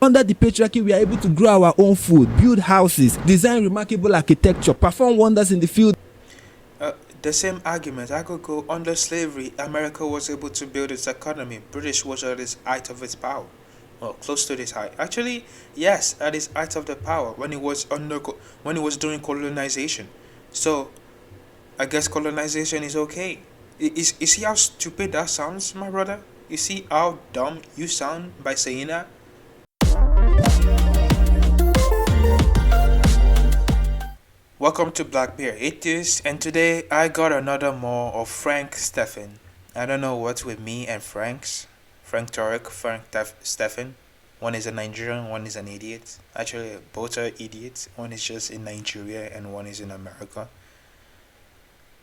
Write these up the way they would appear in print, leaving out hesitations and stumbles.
Under the patriarchy, we are able to grow our own food, build houses, design remarkable architecture, perform wonders in the field. The same argument, I could go under slavery, America was able to build its economy. British was at its height of its power. Well, close to this height. Actually, yes, at its height of the power when it was doing colonization. So, I guess colonization is okay. You see how stupid that sounds, my brother? You see how dumb you sound by saying that? Welcome to Black Bear Atheist, and today I got another more of Frank Stephan. I don't know what's with me and Frank Turek, Stephan. One is a Nigerian, one is an idiot. Actually, both are idiots. One is just in Nigeria and one is in America.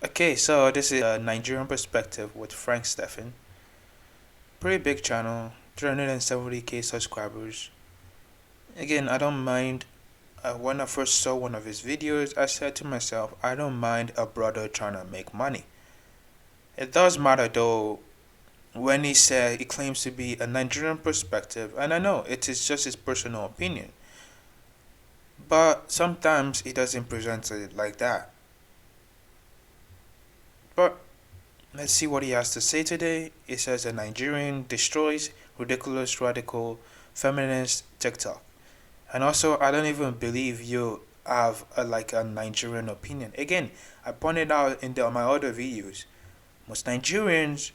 Okay, so this is a Nigerian perspective with Frank Stephan. Pretty big channel, 370k subscribers. Again, I don't mind. When I first saw one of his videos, I said to myself, I don't mind a brother trying to make money. It does matter though when he claims to be a Nigerian perspective, and I know it is just his personal opinion, but sometimes he doesn't present it like that. But let's see what he has to say today. He says a Nigerian destroys ridiculous radical feminist TikTok. And also, I don't even believe you have a Nigerian opinion. Again, I pointed out in my other videos, most Nigerians,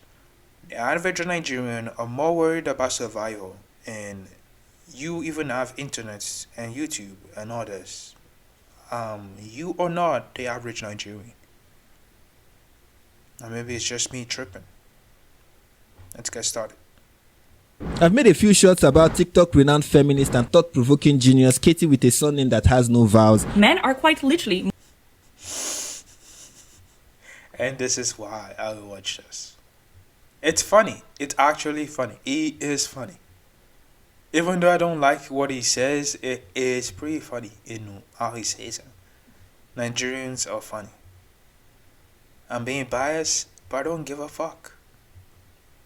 the average Nigerian, are more worried about survival. And you even have internet and YouTube and others. You are not the average Nigerian. Or maybe it's just me tripping. Let's get started. I've made a few shorts about TikTok renowned feminist and thought-provoking genius Katie with a surname that has no vowels. Men are quite literally... And this is why I watch this. It's funny. It's actually funny. He is funny. Even though I don't like what he says, it is pretty funny in how he says it. Nigerians are funny. I'm being biased, but I don't give a fuck.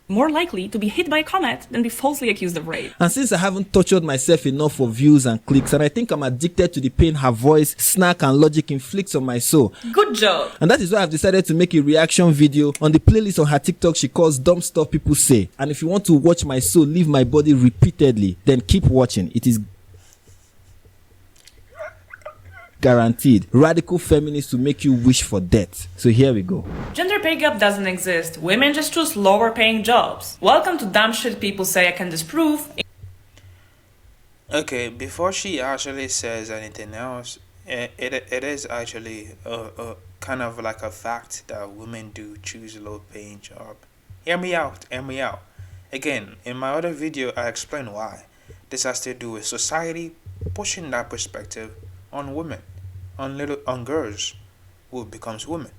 More likely to be hit by a comet than be falsely accused of rape. And since I haven't tortured myself enough for views and clicks, and I think I'm addicted to the pain her voice, snack and logic inflicts on my soul. Good job! And that is why I've decided to make a reaction video on the playlist on her TikTok she calls Dumb Stuff People Say. And if you want to watch my soul leave my body repeatedly, then keep watching. It is guaranteed. Radical feminists to make you wish for death. So here we go. Gender pay gap doesn't exist. Women just choose lower paying jobs. Welcome to Dumb Shit People Say I Can Disprove. Okay, before she actually says anything else, it is actually a kind of like a fact that women do choose a low paying job. Hear me out. Again, in my other video I explain why. This has to do with society pushing that perspective on women, on girls who becomes women.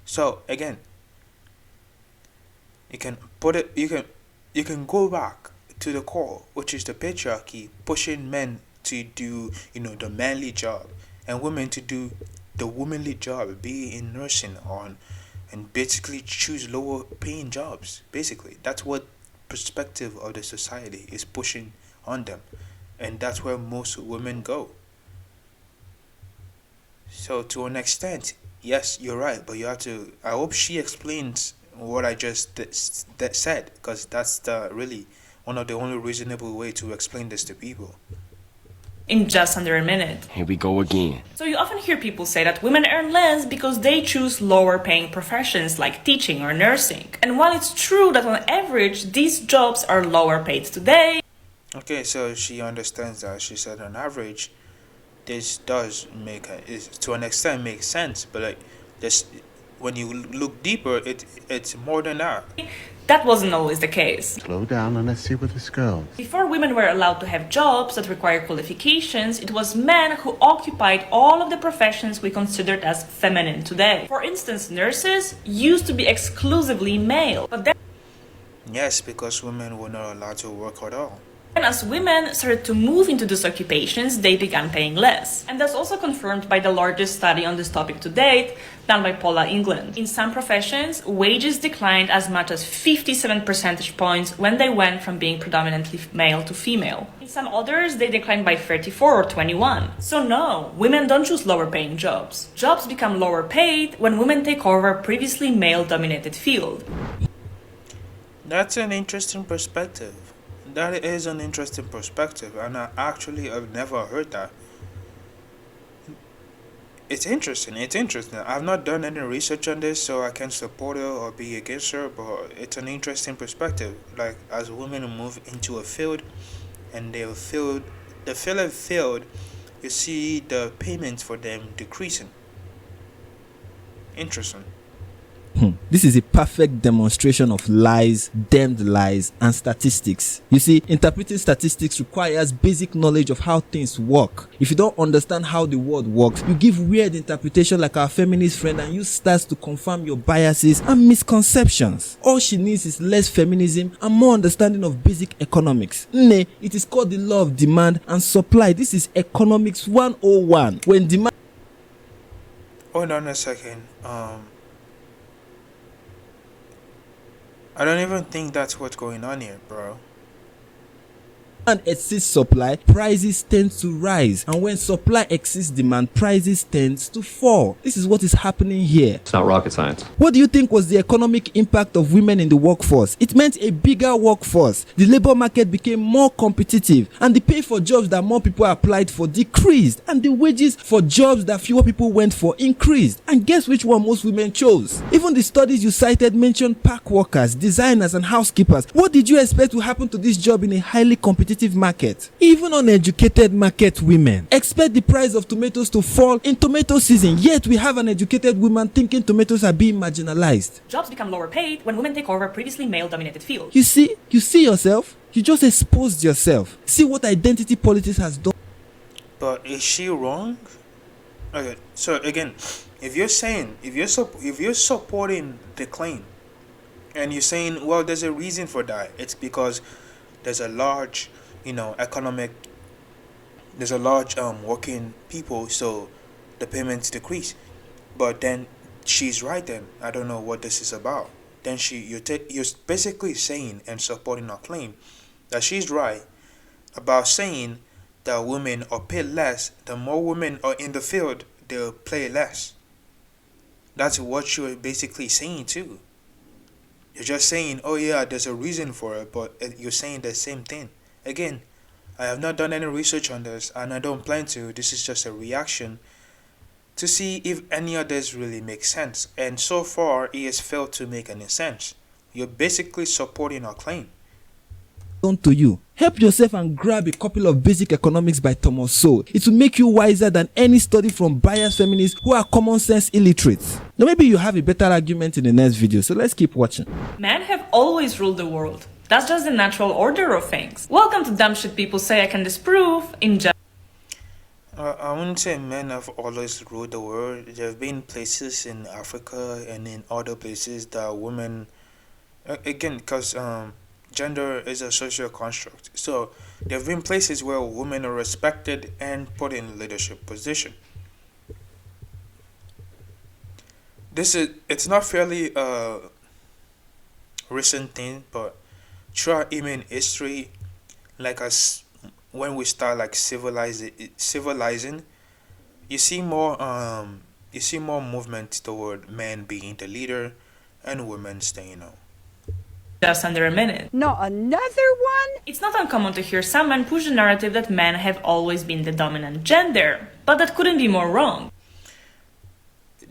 So again, you can go back to the core, which is the patriarchy pushing men to do the manly job and women to do the womanly job, be in nursing and basically choose lower paying jobs. Basically, that's what perspective of the society is pushing on them, and that's where most women go. So to an extent, yes, you're right, but you have to. I hope she explains what I just said, because that's really one of the only reasonable way to explain this to people. In just under a minute. Here we go again. So you often hear people say that women earn less because they choose lower paying professions like teaching or nursing. And while it's true that on average these jobs are lower paid today. Okay, so she understands that. She said on average. This does to an extent make sense, but when you look deeper, it's more than that. That wasn't always the case. Slow down and let's see where this goes. Before women were allowed to have jobs that require qualifications, it was men who occupied all of the professions we considered as feminine today. For instance, nurses used to be exclusively male, but then... Yes, because women were not allowed to work at all. And as women started to move into these occupations, they began paying less. And that's also confirmed by the largest study on this topic to date, done by Paula England. In some professions, wages declined as much as 57 percentage points when they went from being predominantly male to female. In some others, they declined by 34 or 21. So no, women don't choose lower paying jobs. Jobs become lower paid when women take over a previously male-dominated field. That's an interesting perspective. That is an interesting perspective, and I've never heard that. It's interesting. It's interesting. I've not done any research on this, so I can't support her or be against her. But it's an interesting perspective. Like as women move into a field, and they fill a field, you see the payments for them decreasing. Interesting. This is a perfect demonstration of lies, damned lies, and statistics. You see, interpreting statistics requires basic knowledge of how things work. If you don't understand how the world works, you give weird interpretation like our feminist friend and use stats to confirm your biases and misconceptions. All she needs is less feminism and more understanding of basic economics. Nay, it is called the law of demand and supply. This is economics 101. When demand... Hold on a second. I don't even think that's what's going on here, bro. demand exceeds supply, prices tend to rise, and when supply exceeds demand, prices tend to fall. This is what is happening here. It's not rocket science. What do you think was the economic impact of women in the workforce? It meant a bigger workforce. The labor market became more competitive, and the pay for jobs that more people applied for decreased, and the wages for jobs that fewer people went for increased. And guess which one most women chose? Even the studies you cited mentioned pack workers, designers, and housekeepers. What did you expect to happen to this job in a highly competitive market? Even uneducated market women expect the price of tomatoes to fall in tomato season, yet we have an educated woman thinking tomatoes are being marginalized. Jobs become lower paid when women take over previously male-dominated fields. You see yourself? You just exposed yourself. See what identity politics has done. But is she wrong? Okay, so again, if you're supporting the claim, and you're saying, well, there's a reason for that. It's because there's a large, there's a large working people, so the payments decrease. But then she's right. Then I don't know what this is about. Then you're basically saying and supporting her claim that she's right about saying that women are paid less. The more women are in the field, they'll pay less. That's what you're basically saying too. You're just saying, oh yeah, there's a reason for it, but you're saying the same thing. Again, I have not done any research on this, and I don't plan to. This is just a reaction to see if any of this really makes sense. And so far, it has failed to make any sense. You're basically supporting our claim. To you. Help yourself and grab a couple of Basic Economics by Thomas Sowell. It will make you wiser than any study from biased feminists who are common sense illiterates. Now maybe you have a better argument in the next video, so let's keep watching. Men have always ruled the world. That's just the natural order of things. Welcome to Dumb Shit People Say I Can Disprove in I wouldn't say men have always ruled the world. There have been places in Africa and in other places that women, again, because gender is a social construct. So there have been places where women are respected and put in leadership position. It's not fairly recent thing, but throughout human history, like as when we start like civilizing, you see more movement toward men being the leader and women staying out. just under a minute. Not another one? It's not uncommon to hear some men push the narrative that men have always been the dominant gender, but that couldn't be more wrong.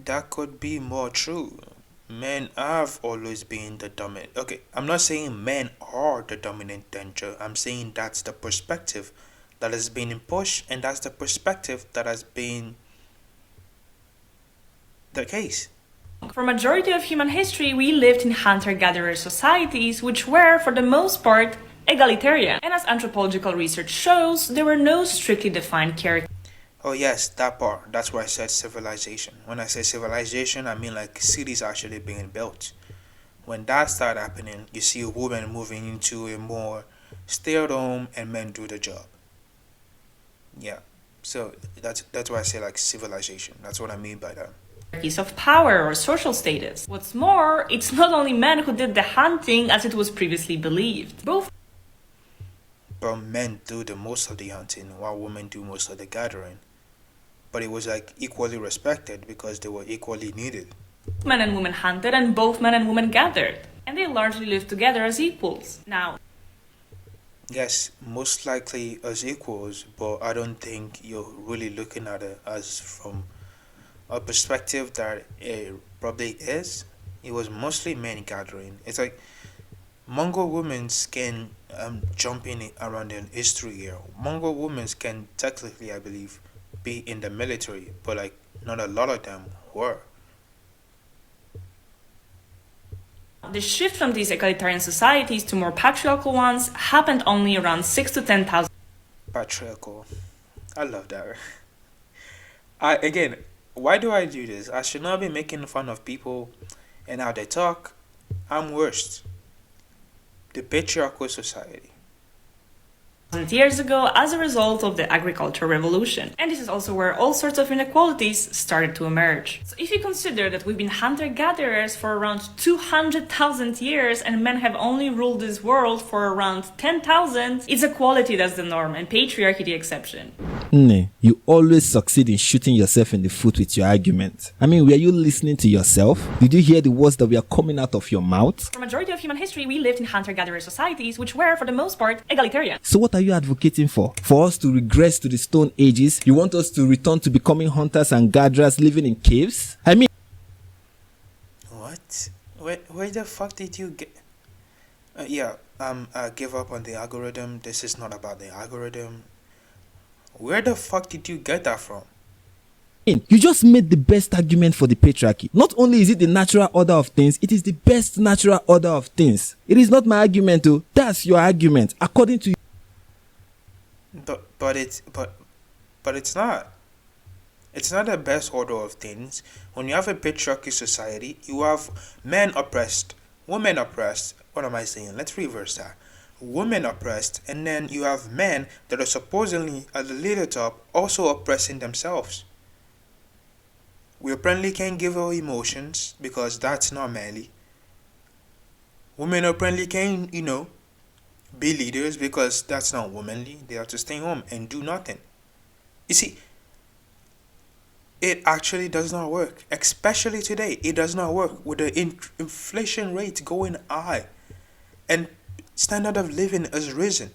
That could be more true. Men have always been the dominant. Okay, I'm not saying men are the dominant gender. I'm saying that's the perspective that has been pushed, and that's the perspective that has been the case. For majority of human history, we lived in hunter-gatherer societies, which were, for the most part, egalitarian. And as anthropological research shows, there were no strictly defined characters. Oh yes, that part. That's why I said civilization. When I say civilization, I mean like cities actually being built. When that started happening, you see women moving into a more stay at home and men do the job. Yeah. So that's why I say like civilization. That's what I mean by that. Hierarchies of power or social status. What's more, it's not only men who did the hunting as it was previously believed. Both But men do the most of the hunting while women do most of the gathering. But it was like equally respected because they were equally needed. men and women hunted and both men and women gathered. And they largely lived together as equals. Now, Yes, most likely as equals, but I don't think you're really looking at it as from a perspective that it probably is. It was mostly men gathering. It's like Mongol women can jump in around in history here. Mongol women can technically, I believe, be in the military, but like not a lot of them were. the shift from these egalitarian societies to more patriarchal ones happened only around 6 to 10,000 Patriarchal. I love that. I again, why do I do this? I should not be making fun of people and how they talk. I'm worst. The patriarchal society. years ago as a result of the agricultural revolution. And this is also where all sorts of inequalities started to emerge. So if you consider that we've been hunter-gatherers for around 200,000 years and men have only ruled this world for around 10,000, it's equality that's the norm and patriarchy the exception. You always succeed in shooting yourself in the foot with your argument. I mean, were you listening to yourself? Did you hear the words that were coming out of your mouth? For the majority of human history, we lived in hunter-gatherer societies, which were, for the most part, egalitarian. So what are you advocating for? For us to regress to the Stone Ages? You want us to return to becoming hunters and gatherers living in caves? I mean... What? Where the fuck did you get... I give up on the algorithm. This is not about the algorithm. Where the fuck did you get that from? You just made the best argument for the patriarchy. Not only is it the natural order of things, it is the best natural order of things. It is not my argument, though. That's your argument, according to you. But it's not. It's not the best order of things. When you have a patriarchy society, you have men oppressed, women oppressed. What am I saying? Let's reverse that. Women oppressed, and then you have men that are supposedly at the leader top also oppressing themselves. We apparently can't give our emotions because that's not manly. Women apparently can't, be leaders because that's not womanly. They have to stay home and do nothing. You see, it actually does not work. Especially today, it does not work with the inflation rate going high and standard of living has risen.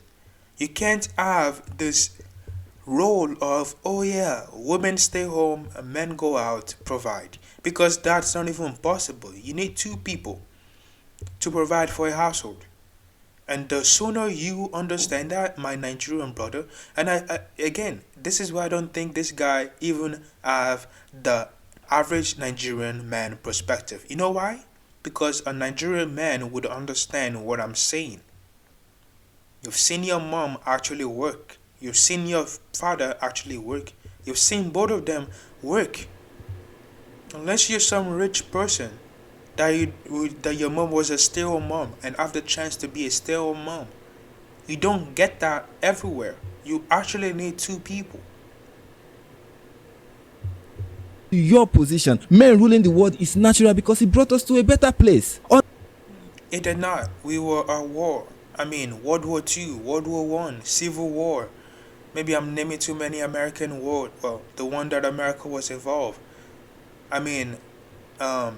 You can't have this role of, women stay home and men go out provide, because that's not even possible. You need two people to provide for a household. And the sooner you understand that, my Nigerian brother, and I again, this is why I don't think this guy even have the average Nigerian man perspective. You know why? Because a Nigerian man would understand what I'm saying. You've seen your mom actually work. You've seen your father actually work. You've seen both of them work. Unless you're some rich person that your mom was a stay-at-home mom and have the chance to be a stay-at-home mom. You don't get that everywhere. You actually need two people. Your position, men ruling the world is natural because it brought us to a better place. It did not. We were at war. I mean, World War II, World War I, Civil War. Maybe I'm naming too many American wars. Well, the one that America was involved. I mean, I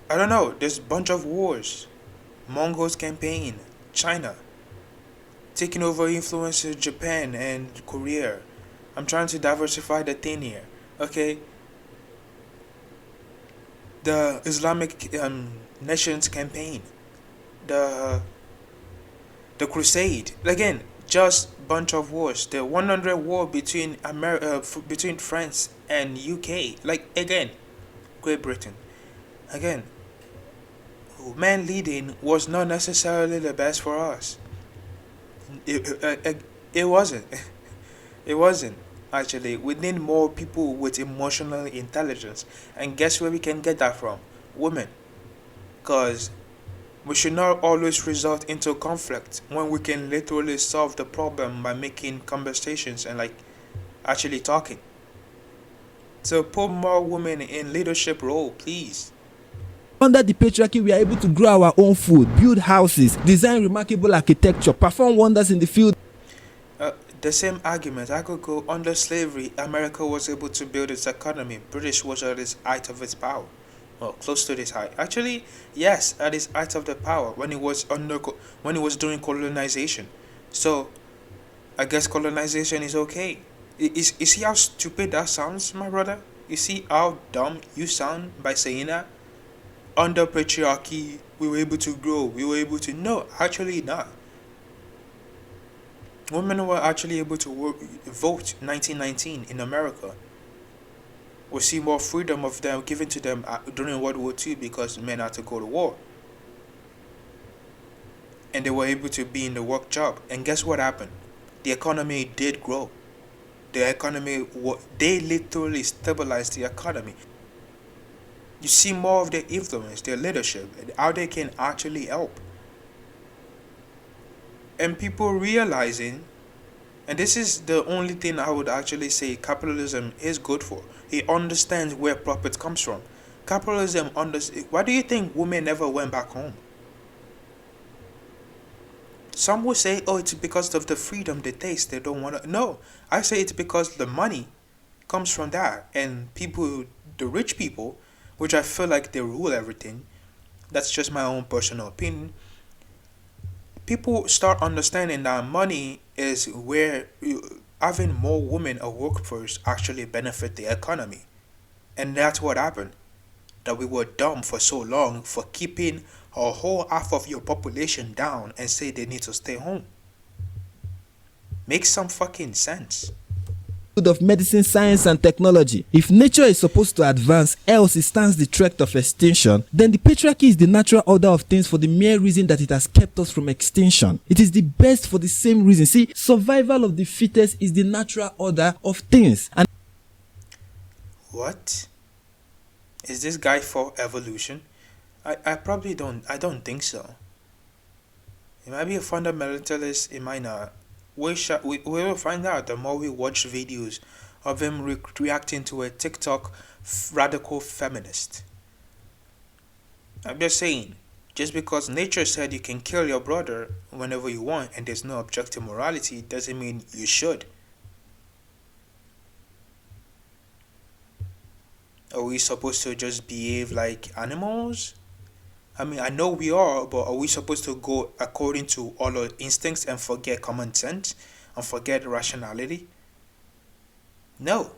don't know. There's a bunch of wars. Mongols campaign, China, taking over influences Japan and Korea. I'm trying to diversify the thing here. Okay. The Islamic nations campaign. The Crusade. Again, just bunch of wars. The 100 war between between France and UK. Like again, Great Britain. Again, man leading was not necessarily the best for us. It wasn't. It wasn't. Actually, we need more people with emotional intelligence. And guess where we can get that from? Women. Because We should not always result into conflict when we can literally solve the problem by making conversations and like actually talking. So put more women in leadership role, please. Under the patriarchy, we are able to grow our own food, build houses, design remarkable architecture, perform wonders in the field. The same argument, I could go under slavery, America was able to build its economy. British was at its height of its power. Well, close to this height. Actually, yes, at its height of the power when it was when it was doing colonization. So I guess colonization is okay. You see how stupid that sounds, my brother? You see how dumb you sound by saying that? Under patriarchy, we were able to grow. We were able to. No, actually not. Women were actually able to vote 1919 in America. We see more freedom of them given to them during World War II because men had to go to war. And they were able to be in the work job. And guess what happened? The economy did grow. The economy, they literally stabilized the economy. You see more of their influence, their leadership, and how they can actually help. And people realizing, and this is the only thing I would actually say capitalism is good for. It understands where profit comes from. Capitalism understands. Why do you think women never went back home? Some will say, oh, it's because of the freedom they taste. They don't want to. No, I say it's because the money comes from that. And people, the rich people, which I feel like they rule everything, that's just my own personal opinion. People start understanding that money is where having more women a workforce actually benefit the economy. And that's what happened. That we were dumb for so long for keeping a whole half of your population down and say they need to stay home. Makes some fucking sense. Of medicine, science, and technology. If nature is supposed to advance, else it stands the threat of extinction, then the patriarchy is the natural order of things for the mere reason that it has kept us from extinction. It is the best for the same reason. See, survival of the fittest is the natural order of things. And what? Is this guy for evolution? I probably don't think so. He might be a fundamentalist, it might not. We will find out the more we watch videos of him reacting to a TikTok radical feminist. I'm just saying, just because nature said you can kill your brother whenever you want and there's no objective morality doesn't mean you should. Are we supposed to just behave like animals? I mean, I know we are, but are we supposed to go according to all our instincts and forget common sense and forget rationality? No.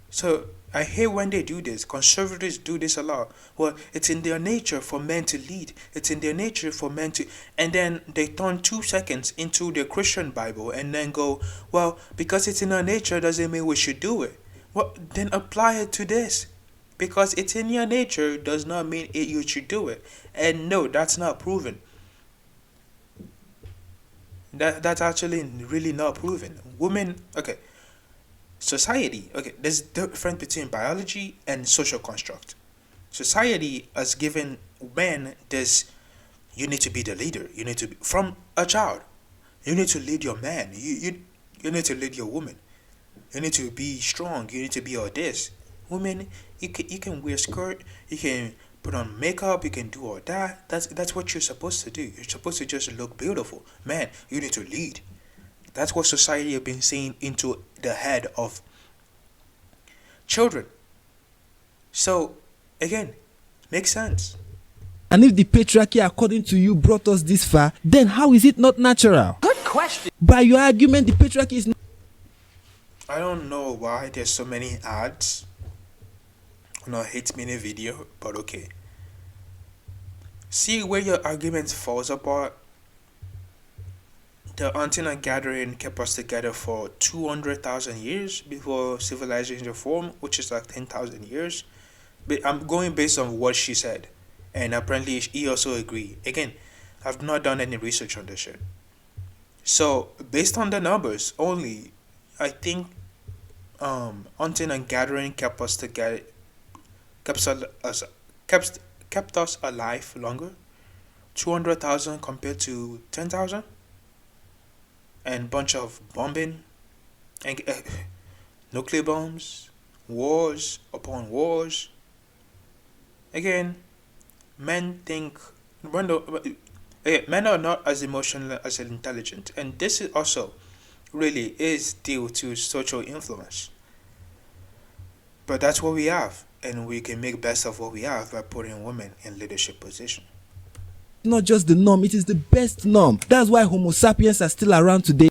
So, I hate when they do this. Conservatives do this a lot. Well, it's in their nature for men to lead. It's in their nature for men to... And then they turn 2 seconds into the Christian Bible and then go, well, because it's in our nature doesn't mean we should do it. Well, then apply it to this. Because it's in your nature does not mean you should do it. And no, that's not proven. That's actually really not proven. Women, okay. Society, okay, there's difference between biology and social construct. Society has given men this, you need to be the leader. You need to be, from a child, you need to lead your man. You need to lead your woman. You need to be strong. You need to be all this. Women, you can wear a skirt, you can put on makeup, you can do all that. That's what you're supposed to do. You're supposed to just look beautiful. Man, you need to lead. That's what society has been saying into the head of children. So, again, makes sense. And if the patriarchy, according to you, brought us this far, then how is it not natural? Good question. By your argument, the patriarchy is not... I don't know why there's so many ads on a hate mini video, but okay. See where your argument falls apart? The antenna gathering kept us together for 200,000 years before civilization formed, which is like 10,000 years. But I'm going based on what she said, and apparently he also agreed. Again, I've not done any research on this shit. So based on the numbers only, I think hunting and gathering kept us together, kept kept us alive longer. 200,000 compared to 10,000, and bunch of bombing and nuclear bombs, wars upon wars. Again, men think men are not as emotional as intelligent, and this is also really is due to social influence. But that's what we have, and we can make best of what we have by putting women in leadership position. Not just the norm, it is the best norm. That's why Homo sapiens are still around today.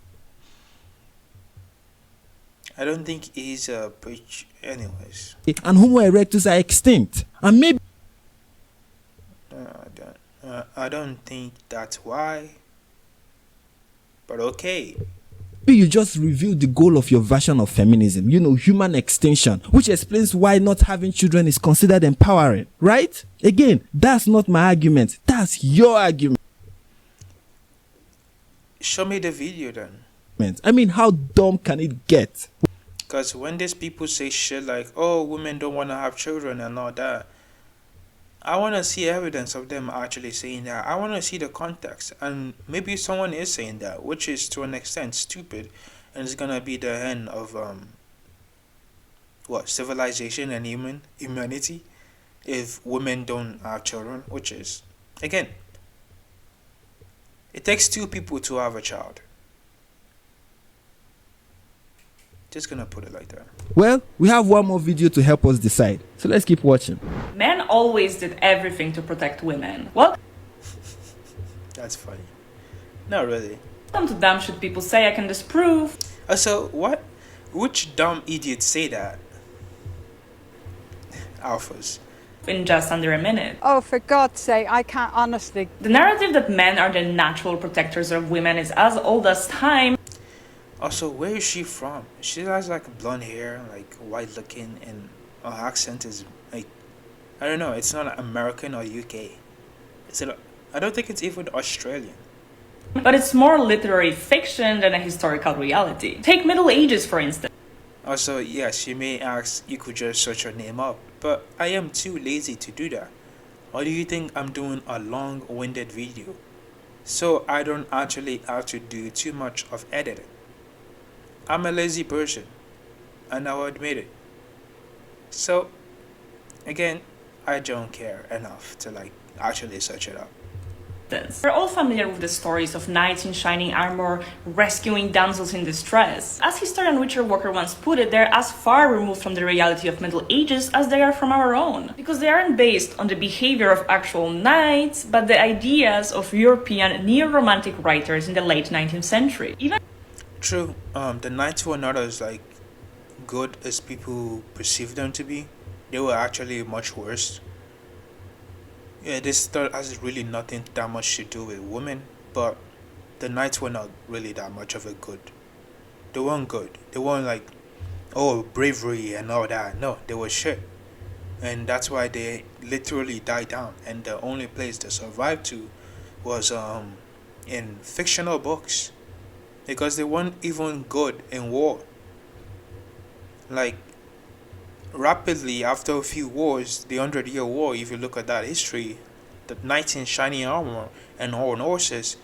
I don't think he's a preach anyways. And Homo erectus are extinct. And maybe I don't think that's why. But okay. you just revealed the goal of your version of feminism, human extinction, which explains why not having children is considered empowering, right? Again, that's not my argument. That's your argument. Show me the video then. I mean, how dumb can it get? Because when these people say shit like, oh, women don't want to have children and all that, I want to see evidence of them actually saying that. I want to see the context. And maybe someone is saying that, which is to an extent stupid. And it's going to be the end of, civilization and humanity if women don't have children, which is, again, it takes two people to have a child. Just gonna put it like that. Well, we have one more video to help us decide. So let's keep watching. Men always did everything to protect women. Welcome That's funny. Not really. to Dumb Shit People Say I Can Disprove. So what? Which dumb idiots say that? Alphas. In just under a minute. Oh, for God's sake, I can't honestly. The narrative that men are the natural protectors of women is as old as time. Also, where is she from? She has like blonde hair, like white looking, and her accent is like, I don't know, it's not American or UK. I don't think it's even Australian. But it's more literary fiction than a historical reality. Take Middle Ages, for instance. Also, yes, you may ask, you could just search her name up, but I am too lazy to do that. Or do you think I'm doing a long-winded video? So I don't actually have to do too much of editing. I'm a lazy person, and I'll admit it. So, again, I don't care enough to actually search it up. We're all familiar with the stories of knights in shining armor rescuing damsels in distress. As historian Richard Walker once put it, they're as far removed from the reality of Middle Ages as they are from our own. Because they aren't based on the behavior of actual knights, but the ideas of European neo-romantic writers in the late 19th century. True, the knights were not as good as people perceive them to be. They were actually much worse. Yeah, this has really nothing that much to do with women, but the knights were not really that much of a good. They weren't good. They weren't bravery and all that. No, they were shit. And that's why they literally died down. And the only place they survived to was in fictional books. Because they weren't even good in war. Rapidly after a few wars, the 100-Year War, if you look at that history, the knights in shining armor and on horses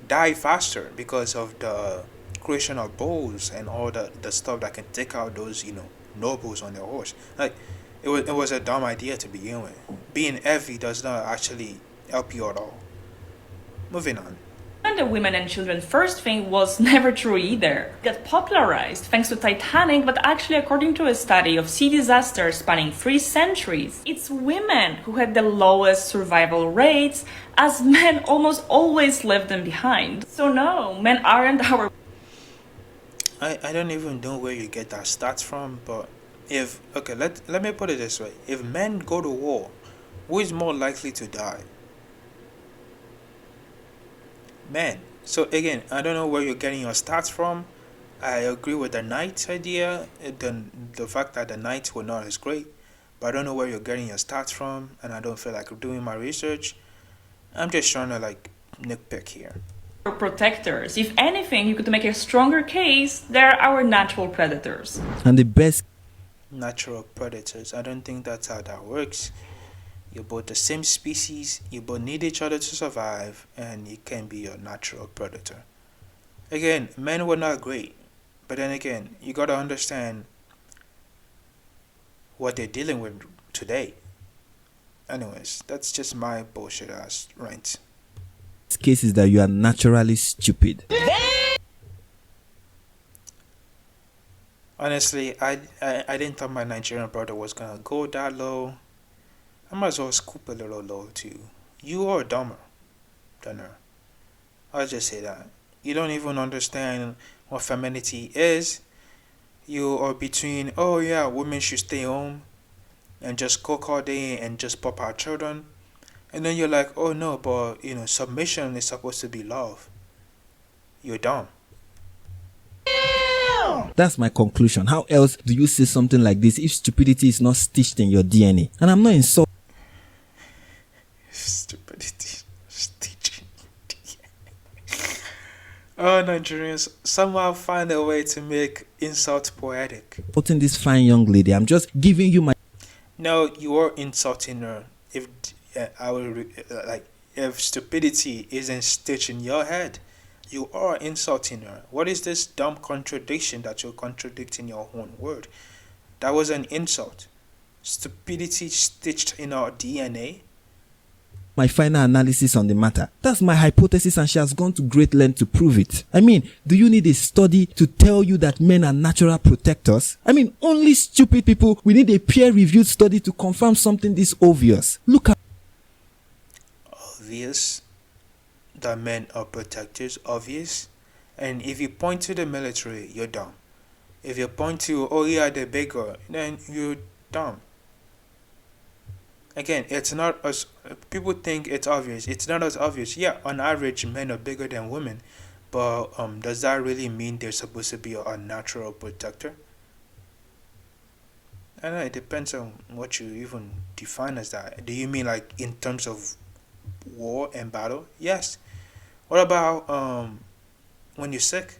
died faster because of the creation of bows and all the stuff that can take out those, nobles on their horse. It was a dumb idea to begin with. Being heavy does not actually help you at all. Moving on. And the women and children first thing was never true either. It got popularized thanks to Titanic, but actually according to a study of sea disasters spanning 3 centuries, it's women who had the lowest survival rates, as men almost always left them behind. So no, men aren't our... I don't even know where you get that stats from, but let me put it this way. If men go to war, who is more likely to die? Men. So again, I don't know where you're getting your stats from. I agree with the knights idea, the fact that the knights were not as great, but I don't know where you're getting your stats from, and I don't feel like doing my research. I'm just trying to nitpick here. Protectors. If anything, you could make a stronger case, they're our natural predators. And the best Natural predators. I don't think that's how that works. You're both the same species, you both need each other to survive, and you can be your natural predator. Again, men were not great, but then again, you gotta understand what they're dealing with today. Anyways, that's just my bullshit ass rant. This case is that you are naturally stupid. Honestly, I didn't thought my Nigerian brother was gonna go that low. I might as well scoop a little low too. You are dumber than her. I'll just say that. You don't even understand what femininity is. You are between, oh yeah, women should stay home and just cook all day and just pop out children. And then you're like, oh no, but submission is supposed to be love. You're dumb. That's my conclusion. How else do you say something like this if stupidity is not stitched in your DNA? And I'm not insulting. Stupidity. Stitching. Oh, Nigerians somehow find a way to make insult poetic. This fine young lady. I'm just giving you my. No, you are insulting her. If if stupidity isn't stitched in your head, you are insulting her. What is this dumb contradiction that you're contradicting your own word? That was an insult. Stupidity stitched in our DNA. My final analysis on the matter. That's my hypothesis, and she has gone to great length to prove it. I mean, do you need a study to tell you that men are natural protectors? I mean, only stupid people. We need a peer-reviewed study to confirm something this obvious. Look at. Obvious that men are protectors, obvious. And if you point to the military, you're dumb. If you point to, oh yeah, they're bigger, then you're dumb. Again, it's not as people think it's obvious. It's not as obvious. Yeah, on average, men are bigger than women, but does that really mean they're supposed to be a natural protector? I don't know. It depends on what you even define as that. Do you mean like in terms of war and battle? Yes. What about when you're sick?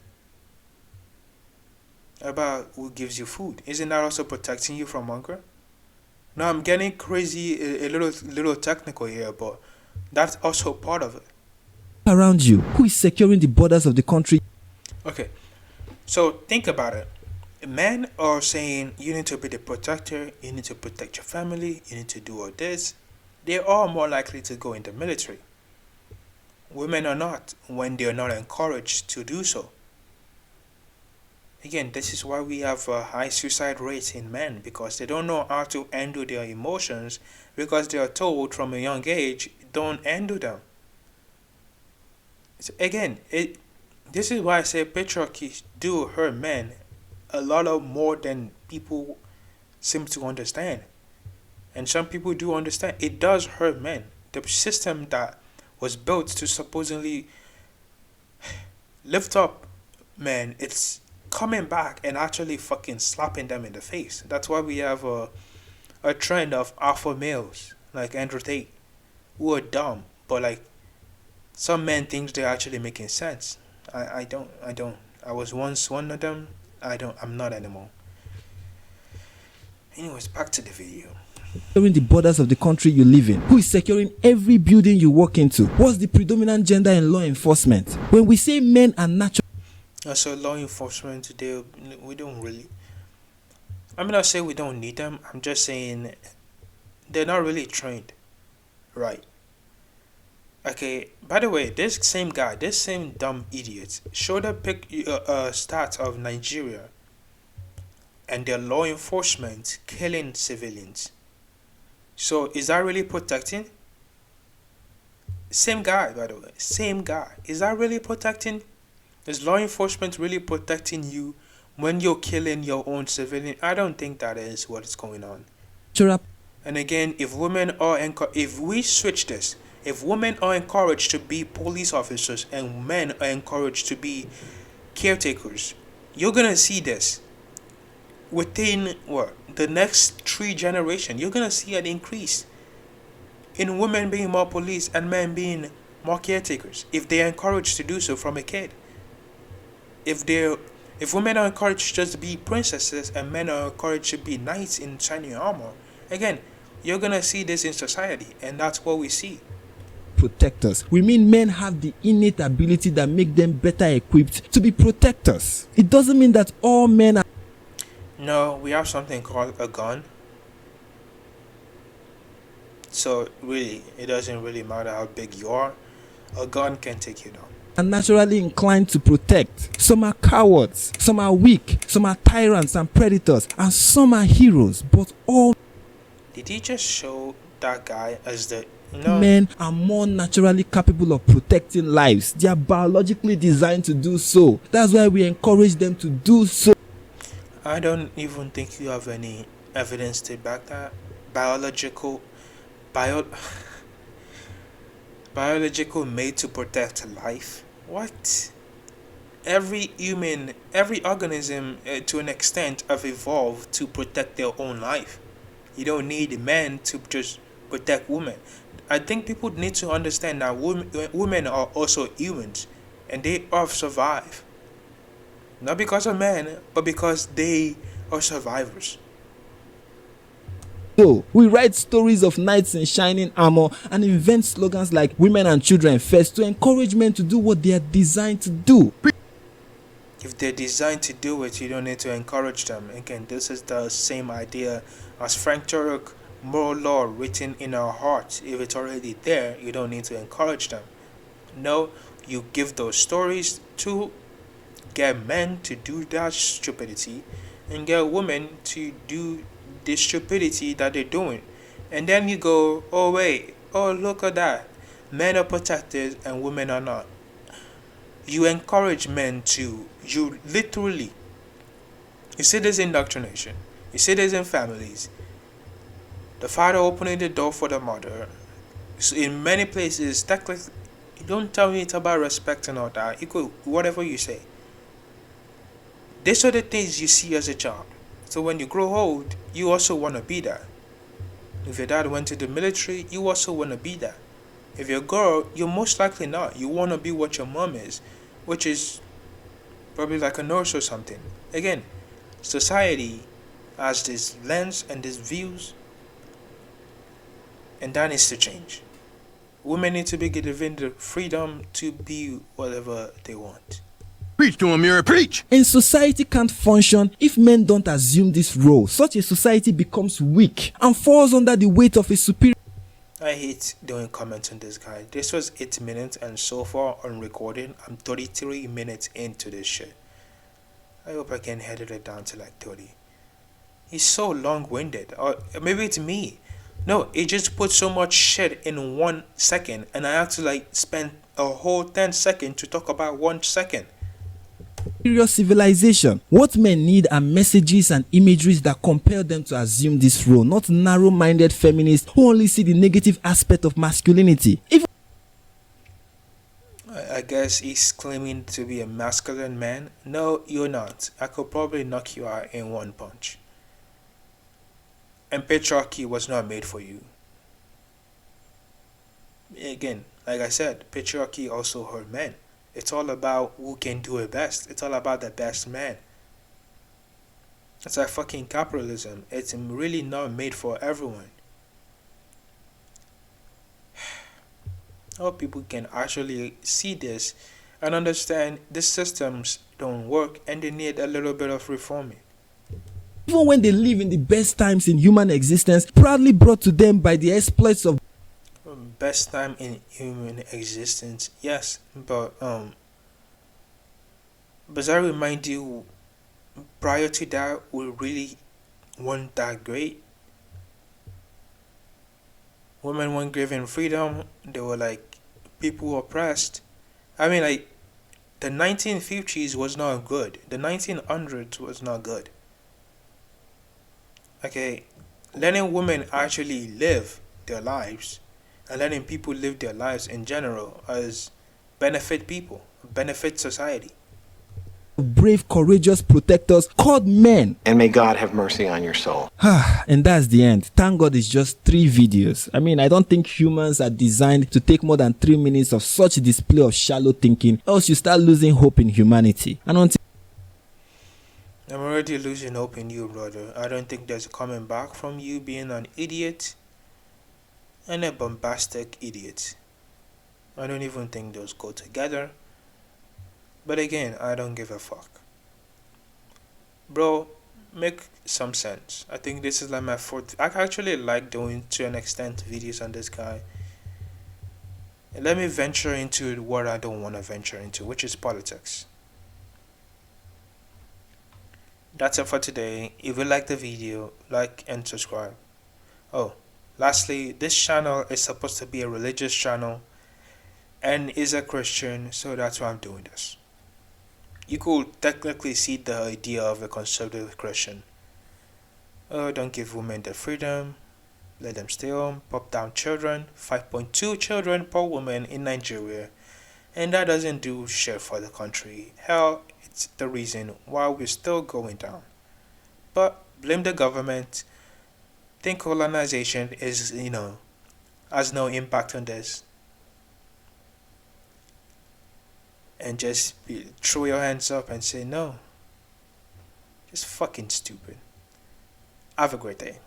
About who gives you food? Isn't that also protecting you from hunger? No, I'm getting crazy, a little technical here, but that's also part of it. Around you, who is securing the borders of the country? Okay, so think about it. Men are saying you need to be the protector, you need to protect your family, you need to do all this. They are more likely to go in the military. Women are not when they are not encouraged to do so. Again, this is why we have a high suicide rate in men, because they don't know how to handle their emotions, because they are told from a young age, don't handle them. So again, this is why I say patriarchy do hurt men a lot of more than people seem to understand. And some people do understand. It does hurt men. The system that was built to supposedly lift up men, it's coming back and actually fucking slapping them in the face. That's why we have a trend of alpha males like Andrew Tate who are dumb, but like some men think they're actually making sense. I don't. I was once one of them. I'm not anymore. Anyways, back to the video. Securing the borders of the country you live in, who is securing every building you walk into? What's the predominant gender in law enforcement? When we say men are natural. So law enforcement today, we don't really. I'm not saying we don't need them. I'm just saying they're not really trained, right? Okay. By the way, this same guy, this same dumb idiot, showed a stats of Nigeria and their law enforcement killing civilians. So is that really protecting? Same guy, by the way, same guy. Is that really protecting? Is law enforcement really protecting you when you're killing your own civilian? I don't think that is what is going on. And again, if we switch this, if women are encouraged to be police officers and men are encouraged to be caretakers, you're gonna see this within the next 3 generations. You're gonna see an increase in women being more police and men being more caretakers if they are encouraged to do so from a kid. If women are encouraged just to be princesses and men are encouraged to be knights in shining armor, again, You're gonna see this in society, and that's what we see. Protectors. We mean men have the innate ability that make them better equipped to be protectors. It doesn't mean that all men are. No, we have something called a gun. So really, it doesn't really matter how big you are. A gun can take you down. Are naturally inclined to protect. Some are cowards, some are weak, some are tyrants and predators, and some are heroes. But all Did he just show that guy as the no? men are more naturally capable of protecting lives. They are biologically designed to do so. That's why we encourage them to do so. I don't even think you have any evidence to back that. Biological made to protect life. What? Every human, every organism to an extent have evolved to protect their own life. You don't need men to just protect women. I think people need to understand that women are also humans and they have survived. Not because of men, but because they are survivors. So, we write stories of knights in shining armor and invent slogans like women and children first to encourage men to do what they are designed to do. If they're designed to do it, you don't need to encourage them. Again, this is the same idea as Frank Turek, moral law written in our hearts. If it's already there, you don't need to encourage them. No, you give those stories to get men to do that stupidity and get women to do the stupidity that they're doing. And then you go, oh wait, oh look at that. Men are protected and women are not. You encourage men to, you literally, you see this indoctrination, you see this in families. The father opening the door for the mother. So in many places, technically, don't tell me it's about respect and all that. You could, whatever you say. These are the things you see as a child. So when you grow old, you also want to be that. If your dad went to the military, you also want to be that. If you're a girl, you're most likely not. You want to be what your mom is, which is probably like a nurse or something. Again, society has this lens and these views, and that needs to change. Women need to be given the freedom to be whatever they want. Preach to him, Mira, preach! And society can't function if men don't assume this role. Such a society becomes weak and falls under the weight of a superior. I hate doing comments on this guy. This was 8 minutes and so far on recording, I'm 33 minutes into this shit. I hope I can edit it down to like 30. He's so long-winded. Or maybe it's me. No, it just puts so much shit in 1 second and I have to like spend a whole 10 seconds to talk about 1 second. Civilization. What men need are messages and imageries that compel them to assume this role, not narrow-minded feminists who only see the negative aspect of masculinity. Even I guess he's claiming to be a masculine man. No, you're not. I could probably knock you out in 1 punch. And patriarchy was not made for you. Again, like I said, patriarchy also hurt men. It's all about who can do it best. It's all about the best man. It's like fucking capitalism. It's really not made for everyone. I hope people can actually see this and understand these systems don't work and they need a little bit of reforming. Even when they live in the best times in human existence, proudly brought to them by the exploits of Best time in human existence, yes, but does that remind you prior to that we really weren't that great? Women weren't given freedom, they were like people oppressed. I mean, like the 1950s was not good, the 1900s was not good. Okay, letting women actually live their lives and letting people live their lives in general as benefit people, benefit society. brave, courageous protectors called men. And may God have mercy on your soul. And that's the end. Thank God it's just 3 videos. I mean, I don't think humans are designed to take more than 3 minutes of such display of shallow thinking, else you start losing hope in humanity. And until I'm already losing hope in you, brother. I don't think there's coming back from you being an idiot. and a bombastic idiot. I don't even think those go together. But again, I don't give a fuck. Bro, make some sense. I think this is like my fourth. I actually like doing to an extent videos on this guy. And let me venture into what I don't want to venture into, which is politics. That's it for today. If you like the video, like and subscribe. Oh, lastly, this channel is supposed to be a religious channel and is a Christian, so that's why I'm doing this. You could technically see the idea of a conservative Christian. Oh, don't give women the freedom, let them stay home, pop down children, 5.2 children per woman in Nigeria, and that doesn't do shit for the country. Hell, it's the reason why we're still going down. But blame the government. Think colonization is, has no impact on this. And just throw your hands up and say no. Just fucking stupid. Have a great day.